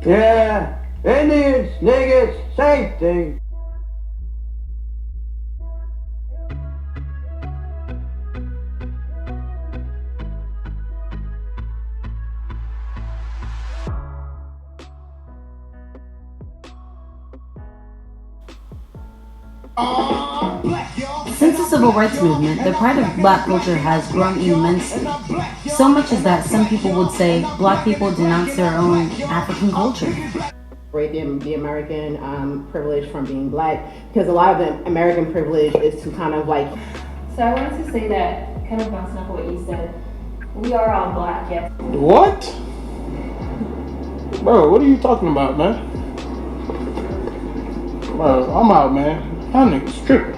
Yeah, Indians, niggas, same thing. Since the civil rights movement, the pride of black culture has grown immensely. So much is that some people would say black people denounce their own African culture. The American privilege from being black, because a lot of the American privilege is to kind of like. So I wanted to say that, kind of bouncing off what you said, we are all black, yes. What? Bro, what are you talking about, man? Bro, I'm out, man. That nigga's tripping.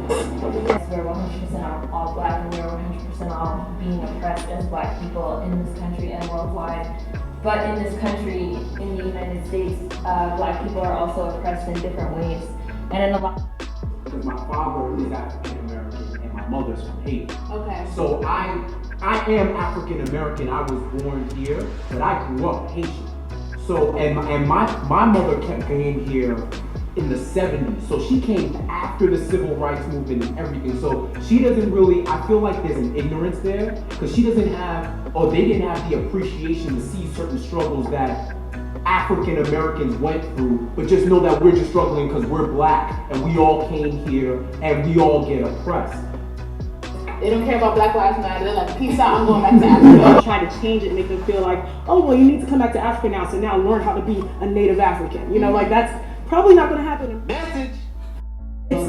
Yes, we're 100% all black, and we're 100% all being oppressed as black people in this country and worldwide. But in this country, in the United States, black people are also oppressed in different ways. And in a lot. Because my father is African American and my mother's from Haiti. Okay. So I am African American. I was born here, but I grew up Haitian. So and my mother came here in the 70s. So she came after the civil rights movement and everything. So she doesn't really, I feel like there's an ignorance there because she doesn't have, or they didn't have the appreciation to see certain struggles that African Americans went through, but just know that we're just struggling because we're black and we all came here and we all get oppressed. They don't care about Black Lives Matter. They're like, peace out, I'm going back to Africa. Try to change it, make them feel like, oh, well, you need to come back to Africa now, so now learn how to be a native African. You know, like that's probably not going to happen.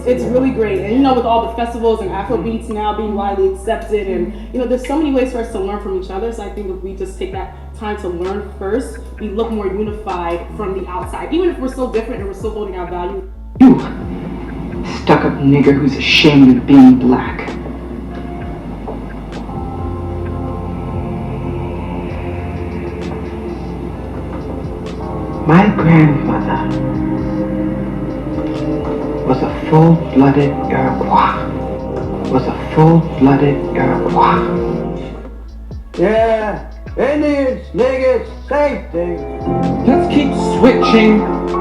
It's really great. And you know, with all the festivals and Afro beats now being widely accepted, and you know, there's so many ways for us to learn from each other. So I think if we just take that time to learn first, we look more unified from the outside. Even if we're so different and we're still holding our value. You stuck-up nigger who's ashamed of being black. My grandmother was a full-blooded Iroquois. Yeah, Indians, niggas, same thing. Let's keep switching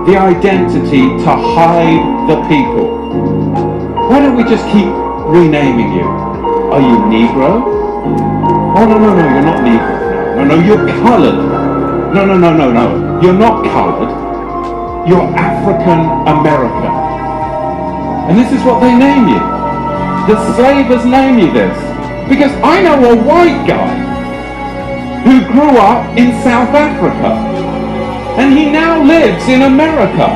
the identity to hide the people. Why don't we just keep renaming you? Are you Negro? Oh, no, you're not Negro. No, you're colored. No, you're not colored. You're African American. And this is what they name you. The slavers name you this. Because I know a white guy who grew up in South Africa. And he now lives in America.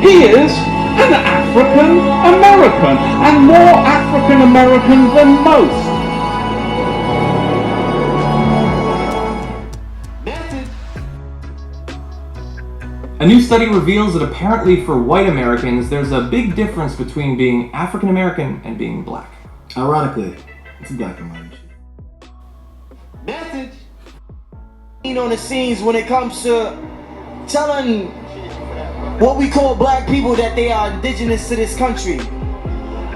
He is an African American. And more African American than most. A new study reveals that apparently for white Americans, there's a big difference between being African American and being black. Ironically, it's a black and white issue. Message on the scenes when it comes to telling what we call black people that they are indigenous to this country.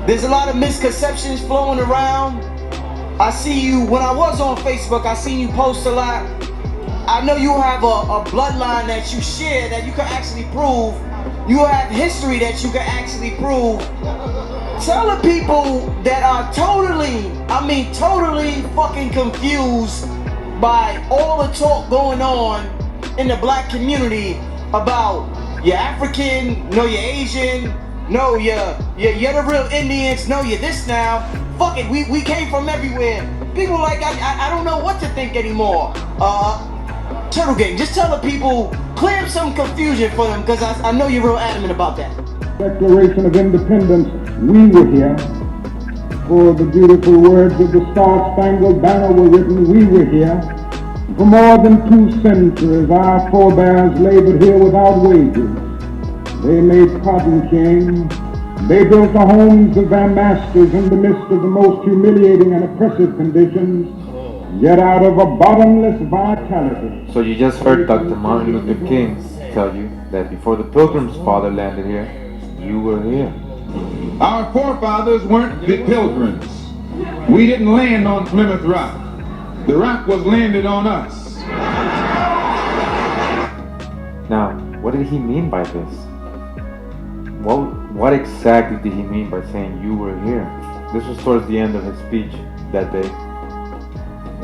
There's a lot of misconceptions flowing around. I see you, when I was on Facebook, I seen you post a lot. I know you have a bloodline that you share that you can actually prove. You have history that you can actually prove. Tell the people that are totally fucking confused by all the talk going on in the black community about you're African, no you're Asian, no you're the real Indians, no you're this now. Fuck it, we came from everywhere. People like, I don't know what to think anymore. Turtle Gang, just tell the people, clear up some confusion for them, because I know you're real adamant about that. Declaration of Independence, we were here. For the beautiful words of the Star-Spangled Banner were written, we were here. For more than 2 centuries, our forebears labored here without wages. They made cotton king. They built the homes of their masters in the midst of the most humiliating and oppressive conditions. Yet out of a bottomless vitality. So you just heard Dr. Martin Luther King tell you that before the Pilgrim's father landed here, you were here. Our forefathers weren't the pilgrims. We didn't land on Plymouth Rock. The rock was landed on us. did he mean by this? What exactly did he mean by saying you were here? This was towards the end of his speech that day.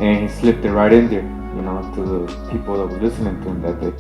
And he slipped it right in there, you know, to the people that were listening to him that day.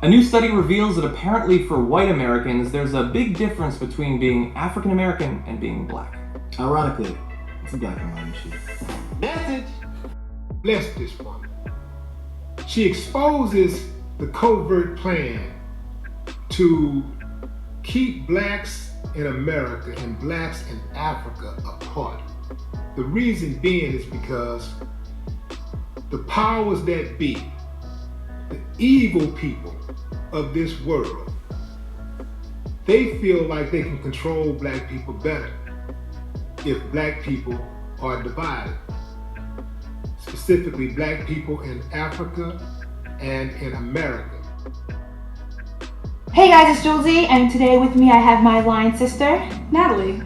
A new study reveals that apparently for white Americans, there's a big difference between being African American and being black. Ironically, it's a black and white issue. Message. Bless this woman. She exposes the covert plan to keep blacks in America and blacks in Africa apart. The reason being is because the powers that be, the evil people of this world, they feel like they can control black people better if black people are divided. Specifically black people in Africa and in America. Hey guys, it's Julesy, and today with me I have my line sister, Natalie.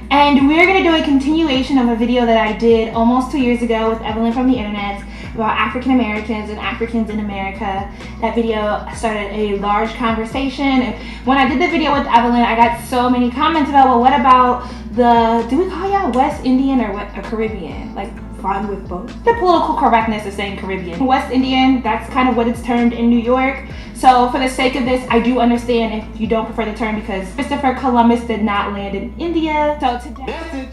And we're gonna do a continuation of a video that I did almost 2 years ago with Evelyn from the internet about African Americans and Africans in America. That video started a large conversation. And when I did the video with Evelyn, I got so many comments about, well, what about the, do we call y'all West Indian or what, a Caribbean? Like, fine with both. The political correctness is saying Caribbean. West Indian, that's kind of what it's termed in New York. So for the sake of this, I do understand if you don't prefer the term because Christopher Columbus did not land in India. So today,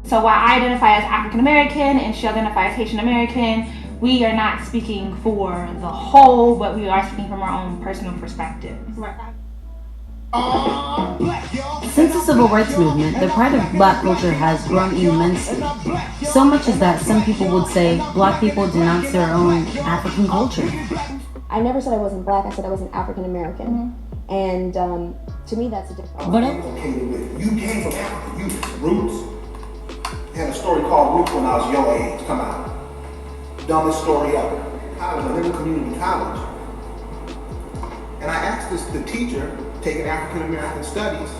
so while I identify as African American and she identifies as Haitian American, we are not speaking for the whole, but we are speaking from our own personal perspective. Right. Since the civil rights movement, the pride of black culture has grown immensely. So much is that some people would say black people denounce their own African culture. I never said I wasn't black, I said I was an African American. And to me that's a difference. You came from Africa, you roots. Had a story called Roots when I was your age, come out. Dumbest story ever. College, a little community college. And I asked the teacher, taking African American studies,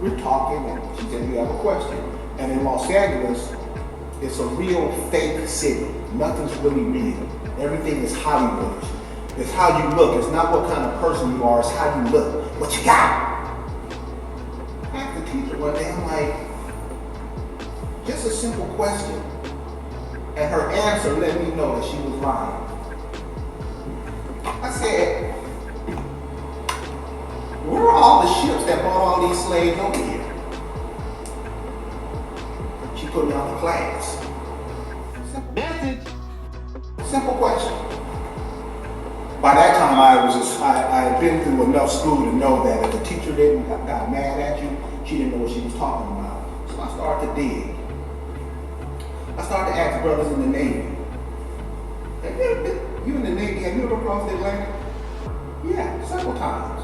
we're talking and she said, you have a question. And in Los Angeles, it's a real fake city. Nothing's really real. Everything is Hollywood. It's how you look. It's not what kind of person you are, it's how you look. What you got? I asked the teacher one day, I'm like, just a simple question. And her answer let me know that she was lying. I said, where are all the ships that brought all these slaves over here? She put me on the class. Simple message. Simple question. By that time, I had been through enough school to know that if the teacher got mad at you, she didn't know what she was talking about. So I started to dig. I started to ask brothers in the Navy. You in the Navy, have you ever crossed the Atlantic? Yeah, several times.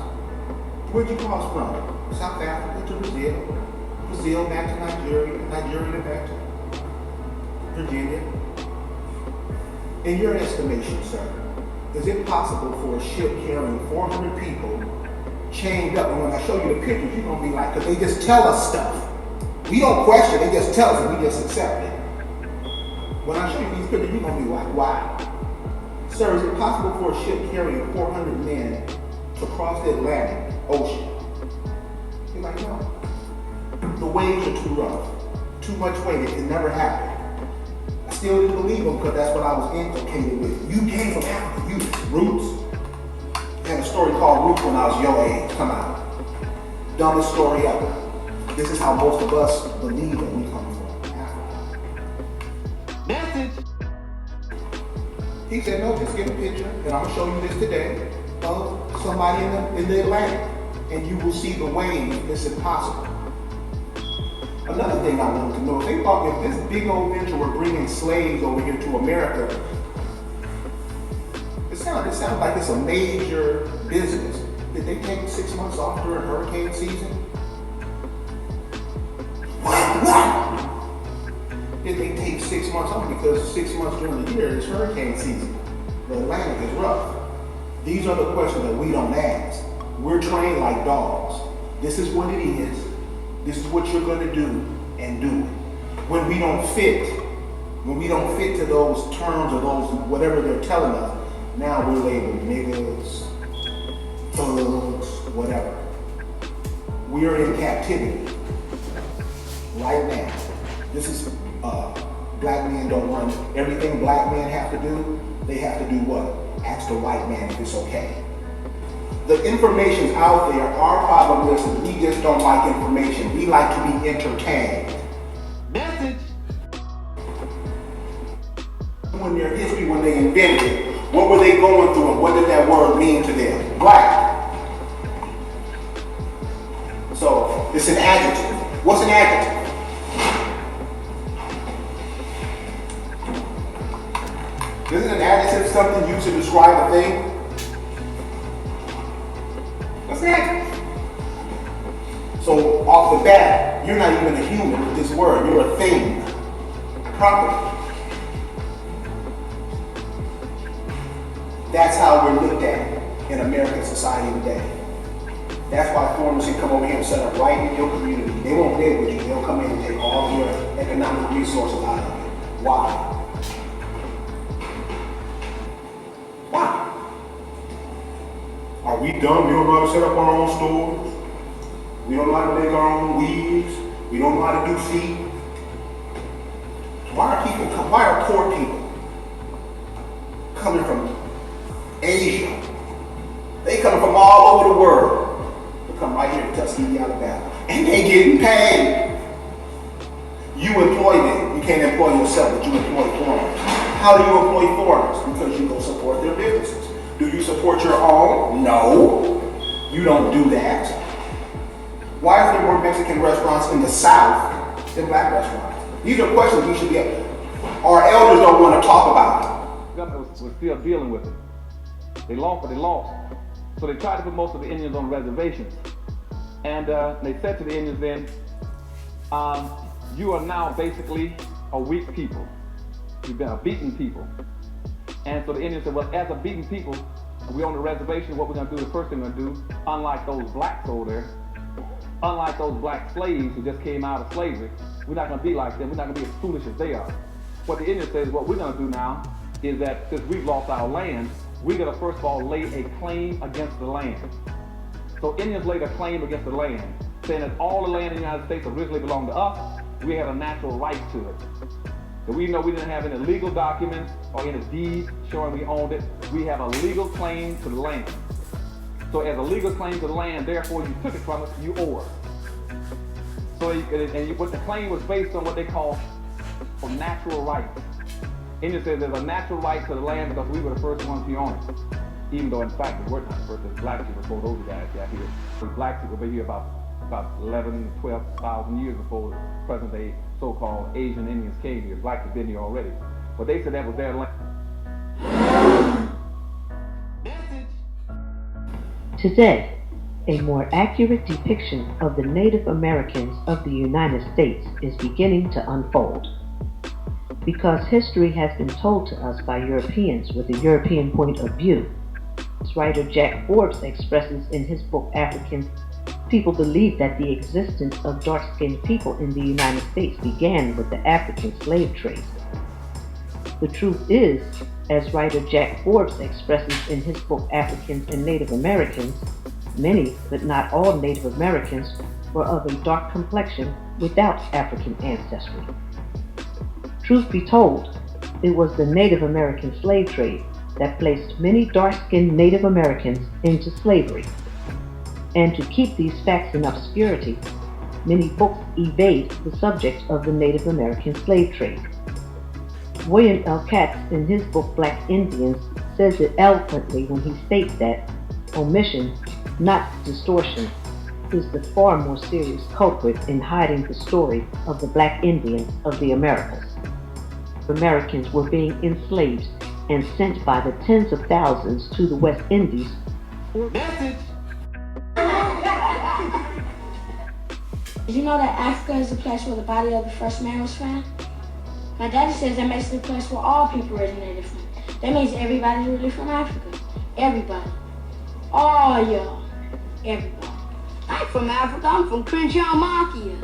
Where'd you cross from? South Africa to Brazil, Brazil back to Nigeria, Nigeria back to Virginia. In your estimation, sir, is it possible for a ship carrying 400 people chained up? And when I show you the pictures, you're gonna be like, because they just tell us stuff. We don't question, they just tell us and we just accept it. When I show you these pictures, you're gonna be like, wow. Sir, is it possible for a ship carrying 400 men to cross the Atlantic Ocean? He's like, no. The waves are too rough. Too much weight. It can never happen. I still didn't believe him because that's what I was inculcated with. You came from Africa. You roots. I had a story called Roots when I was your age. Come out. Dumbest story ever. This is how most of us believe that we come from Africa. Message. He said, no, just get a picture, and I'm gonna show you this today of somebody in the Atlantic, and you will see the wave. It's impossible. Another thing I wanted to know, if they thought if this big old venture were bringing slaves over here to America, it sounds like it's a major business. Did they take 6 months off during hurricane season? What? Did they take 6 months off? Because 6 months during the year is hurricane season. The Atlantic is rough. These are the questions that we don't ask. We're trained like dogs. This is what it is. This is what you're going to do, and do it. When we don't fit to those terms or those whatever they're telling us, now we're labeled niggas, thugs, whatever. We are in captivity right now. This is black men don't run everything black men have to do. They have to do what? Ask the white man if it's okay. The information's out there. Our problem is we just don't like information. We like to be entertained. Message. When their history, when they invented it, what were they going through and what did that word mean to them? Black. So it's an adjective. What's an adjective? Isn't an adjective something used to describe a thing? What's that? So off the bat, you're not even a human with this word. You're a thing. Property. That's how we're looked at in American society today. That's why foreigners can come over here and set up right in your community. They won't live with you. They'll come in and take all your economic resources out of it. Why? Why? Are we dumb? We don't know how to set up our own stores. We don't know how to make our own weaves. We don't know how to do feet. Why are poor people coming from Asia? They coming from all over the world. They come right here to Tuskegee, Alabama. And they getting paid. You employ them. You can't employ yourself, but you employ foreigners. How do you employ foreigners? Because you go support their businesses. Do you support your own? No. You don't do that. Why is there more Mexican restaurants in the South than black restaurants? These are questions we should be able. Our elders don't want to talk about it. Government was still dealing with it. They lost, but they lost. So they tried to put most of the Indians on reservations. And they said to the Indians then, you are now basically a weak people. You've been a beaten people. And so the Indians said, well, as a beaten people, we're on the reservation. What we're going to do, the first thing we're going to do, unlike those blacks over there, unlike those black slaves who just came out of slavery, we're not going to be like them. We're not going to be as foolish as they are. What the Indians said is what we're going to do now is that since we've lost our land, we're going to first of all lay a claim against the land. So Indians laid a claim against the land, saying that all the land in the United States originally belonged to us. We had a natural right to it. So we know we didn't have any legal documents or any deeds showing we owned it. We have a legal claim to the land. So as a legal claim to the land, therefore you took it from us, you owe us. So what the claim was based on what they call a natural right. Indians said there's a natural right to the land because we were the first ones who owned it. Even though in fact we weren't the first, as black people before those guys got here. So black people were here about 11, 12,000 years before the present day so-called Asian Indians came here. Blacks had been here already. But they said that was their land. Today, a more accurate depiction of the Native Americans of the United States is beginning to unfold. Because history has been told to us by Europeans with a European point of view, as writer Jack Forbes expresses in his book Africans, people believe that the existence of dark-skinned people in the United States began with the African slave trade. The truth is As writer Jack Forbes expresses in his book Africans and Native Americans, many, but not all Native Americans, were of a dark complexion without African ancestry. Truth be told, it was the Native American slave trade that placed many dark-skinned Native Americans into slavery. And to keep these facts in obscurity, many books evade the subject of the Native American slave trade. William L. Katz, in his book Black Indians, says it eloquently when he states that omission, not distortion, is the far more serious culprit in hiding the story of the Black Indians of the Americas. Americans were being enslaved and sent by the tens of thousands to the West Indies. Message. Did you know that Africa is the place where the body of the first man was found? My daddy says that makes it the place where all people originated from. That means everybody's really from Africa. Everybody. All y'all. Everybody. I'm from Africa. I'm from Crenshaw Markia.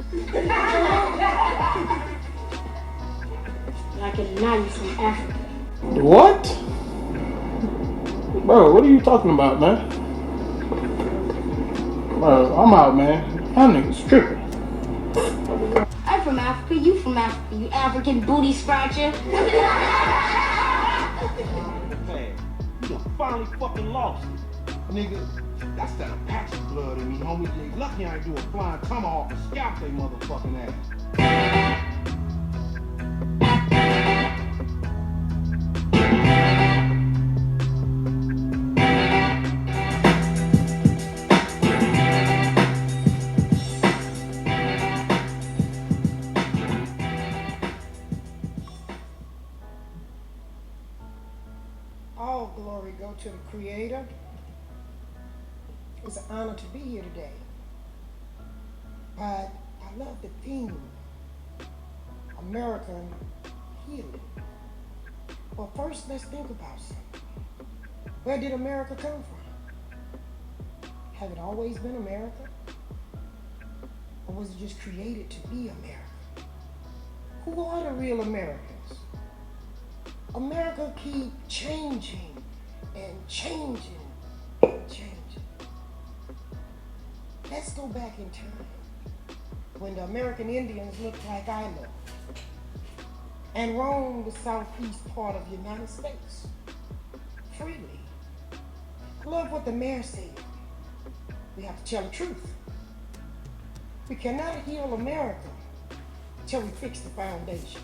Like it now you're from Africa. What? Bro, what are you talking about, man? Bro, I'm out, man. That nigga's tripping. I'm from Africa. You from Africa. You African booty scratcher. Hey, you done finally fucking lost it. Nigga, that's that Apache blood in me, homie. They lucky I ain't do a flying tomahawk and scalp they motherfucking ass. All glory go to the Creator. It's an honor to be here today. But I love the theme, American healing. Well, first let's think about something. Where did America come from? Have it always been America? Or was it just created to be America? Who are the real Americans? America keep changing and changing and changing. Let's go back in time when the American Indians looked like I look and roamed the southeast part of the United States freely. I love what the mayor said. We have to tell the truth. We cannot heal America until we fix the foundation.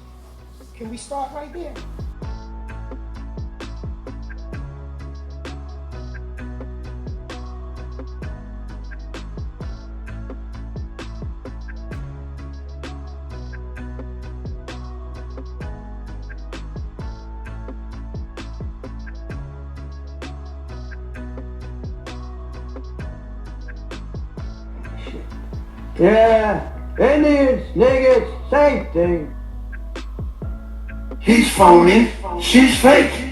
Can we start right there? Yeah, Indians, niggas, same thing. He's phony, she's fake.